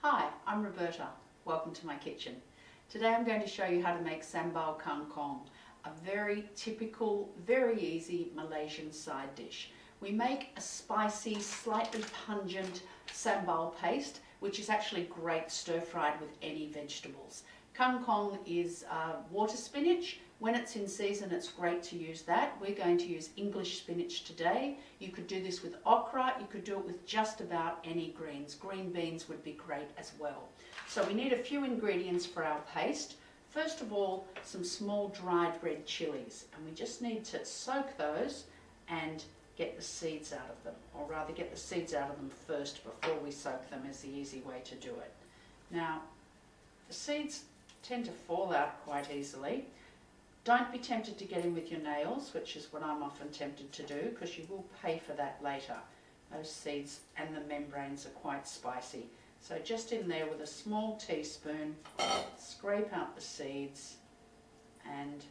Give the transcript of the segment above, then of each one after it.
Hi, I'm Roberta. Welcome to my kitchen. Today I'm going to show you how to make Sambal kangkong, a very typical, very easy Malaysian side dish. We make a spicy, slightly pungent sambal paste, which is actually great stir-fried with any vegetables. Kangkong is water spinach. When it's in season, it's great to use that. We're going to use English spinach today. You could do this with okra. You could do it with just about any greens. Green beans would be great as well. So we need a few ingredients for our paste. First of all, some small dried red chilies. And we just need to soak those and get the seeds out of them. Or rather, get the seeds out of them first before we soak them is the easy way to do it. Now, the seeds tend to fall out quite easily. Don't be tempted to get in with your nails, which is what I'm often tempted to do, because you will pay for that later. Those seeds and the membranes are quite spicy. So just in there with a small teaspoon, scrape out the seeds, and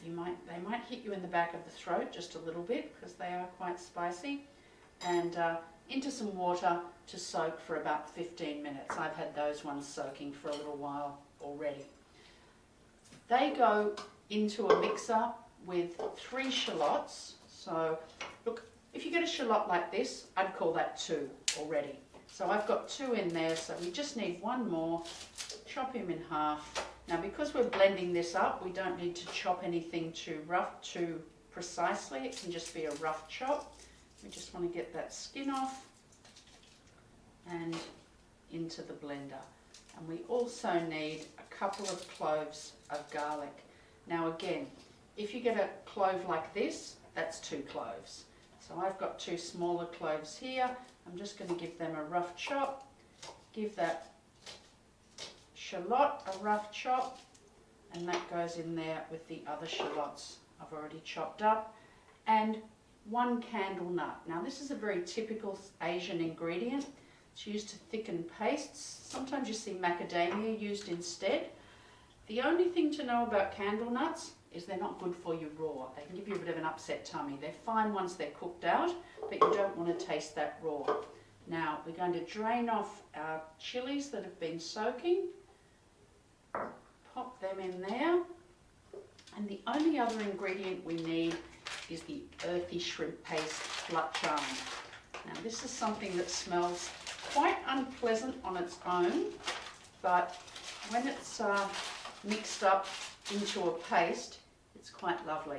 they might hit you in the back of the throat just a little bit because they are quite spicy. And into some water to soak for about 15 minutes. I've had those ones soaking for a little while already. They go into a mixer with 3 shallots. So look, if you get a shallot like this, I'd call that 2 already. So I've got 2 in there, so we just need 1 more. Chop him in half. Now because we're blending this up, we don't need to chop anything too rough, too precisely. It can just be a rough chop. We just want to get that skin off and into the blender. And we also need a couple of cloves of garlic. Now again, if you get a clove like this, that's 2 cloves. So I've got 2 smaller cloves here. I'm just going to give them a rough chop. Give that shallot a rough chop, and that goes in there with the other shallots I've already chopped up. And 1 candle nut. Now this is a very typical Asian ingredient. It's used to thicken pastes. Sometimes you see macadamia used instead. The only thing to know about candle nuts is they're not good for you raw. They can give you a bit of an upset tummy. They're fine once they're cooked out, but you don't want to taste that raw. Now we're going to drain off our chilies that have been soaking. Pop them in there. And the only other ingredient we need is the earthy shrimp paste belacan. Now this is something that smells quite unpleasant on its own, but when it's mixed up into a paste, it's quite lovely.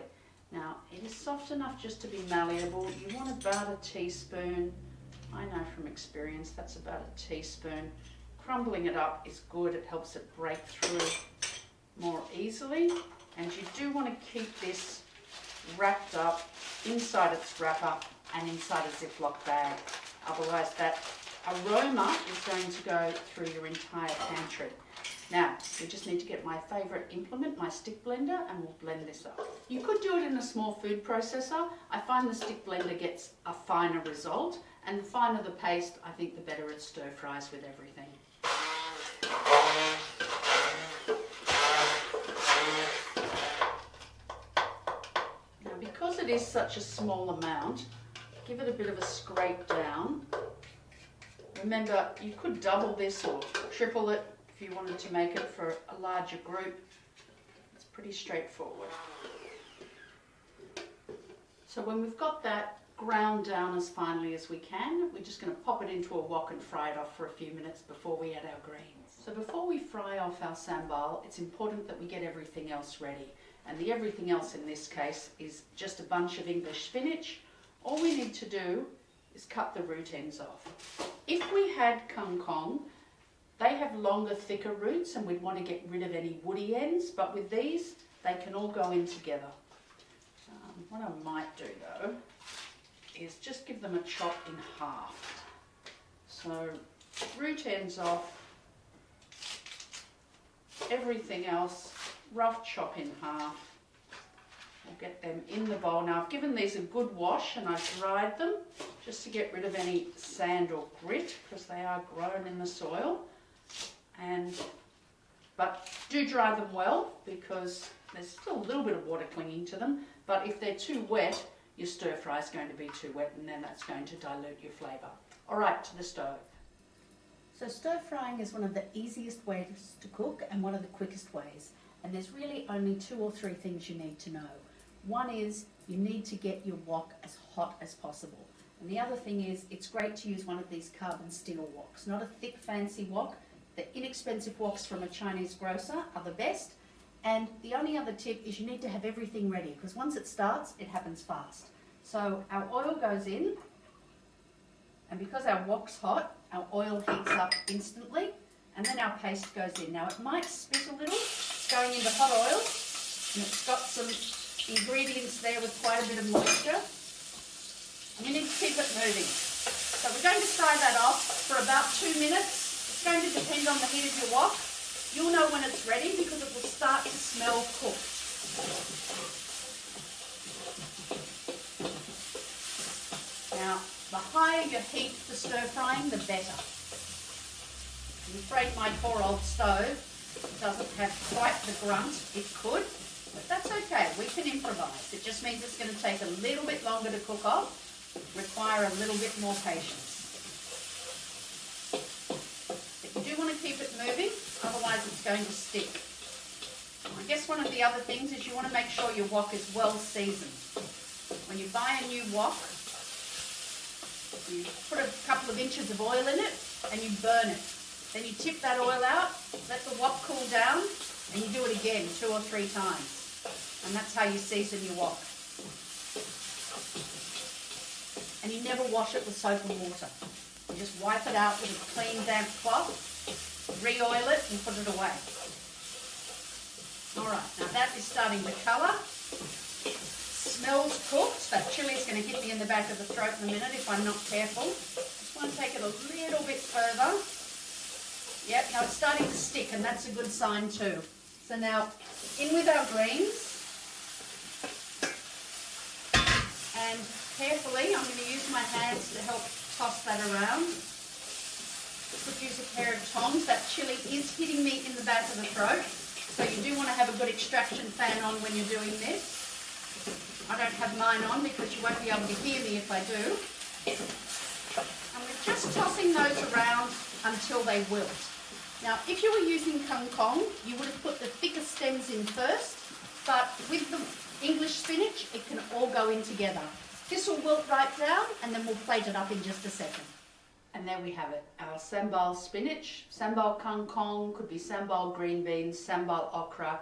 Now it is soft enough just to be malleable. You want about a teaspoon. I know from experience that's about a teaspoon. Crumbling it up is good. It helps it break through more easily. And you do want to keep this wrapped up inside its wrapper and inside a Ziploc bag. Otherwise that aroma is going to go through your entire pantry. Now, we just need to get my favourite implement, my stick blender, and we'll blend this up. You could do it in a small food processor. I find the stick blender gets a finer result, and the finer the paste, I think the better it stir fries with everything. Now, because it is such a small amount, give it a bit of a scrape down. Remember, you could double this or triple it if you wanted to make it for a larger group. It's pretty straightforward. So when we've got that ground down as finely as we can, we're just going to pop it into a wok and fry it off for a few minutes before we add our greens. So before we fry off our sambal, it's important that we get everything else ready. And the everything else in this case is just a bunch of English spinach. All we need to do is cut the root ends off. If we had kangkong, they have longer, thicker roots, and we'd want to get rid of any woody ends, but with these, they can all go in together. What I might do though, is just give them a chop in half. So, root ends off, everything else, rough chop in half. We'll get them in the bowl. Now I've given these a good wash and I've dried them just to get rid of any sand or grit because they are grown in the soil. But do dry them well because there's still a little bit of water clinging to them. But if they're too wet, your stir fry is going to be too wet and then that's going to dilute your flavour. Alright, to the stove. So stir frying is one of the easiest ways to cook and one of the quickest ways. And there's really only 2 or 3 things you need to know. One is you need to get your wok as hot as possible. And the other thing is it's great to use one of these carbon steel woks, not a thick fancy wok. The inexpensive woks from a Chinese grocer are the best. And the only other tip is you need to have everything ready because once it starts, it happens fast. So our oil goes in, and because our wok's hot, our oil heats up instantly, and then our paste goes in. Now it might spit a little, it's going into hot oil, and it's got some ingredients there with quite a bit of moisture. And you need to keep it moving. So we're going to fry that off for about 2 minutes. It's going to depend on the heat of your wok. You'll know when it's ready because it will start to smell cooked. Now, the higher your heat for stir frying, the better. I'm afraid my poor old stove doesn't have quite the grunt it could, but that's okay, we can improvise. It just means it's going to take a little bit longer to cook off, require a little bit more patience. But you do want to keep it moving, otherwise it's going to stick. I guess one of the other things is you want to make sure your wok is well seasoned. When you buy a new wok, you put a couple of inches of oil in it and you burn it. Then you tip that oil out, let the wok cool down, and you do it again 2 or 3 times. And that's how you season your wok. And you never wash it with soap and water. You just wipe it out with a clean damp cloth, re-oil it and put it away. Alright, now that is starting to colour. Smells cooked. That chilli is going to hit me in the back of the throat in a minute if I'm not careful. Just want to take it a little bit further. Yep, now it's starting to stick and that's a good sign too. So now in with our greens. And carefully, I'm going to use my hands to help toss that around. Could use a pair of tongs. That chili is hitting me in the back of the throat. So you do want to have a good extraction fan on when you're doing this. I don't have mine on because you won't be able to hear me if I do. And we're just tossing those around until they wilt. Now, if you were using kangkong, you would have put the thicker stems in first, but with the English spinach, it can all go in together. This will wilt right down, and then we'll plate it up in just a second. And there we have it, our sambal spinach, sambal kangkong, could be sambal green beans, sambal okra.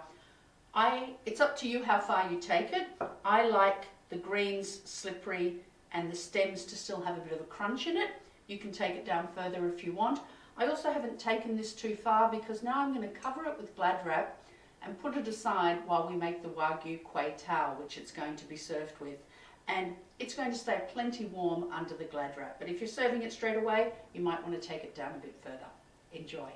It's up to you how far you take it. I like the greens slippery and the stems to still have a bit of a crunch in it. You can take it down further if you want. I also haven't taken this too far because now I'm going to cover it with glad wrap and put it aside while we make the Wagyu Kway Tao, which it's going to be served with. And it's going to stay plenty warm under the glad wrap. But if you're serving it straight away, you might want to take it down a bit further. Enjoy.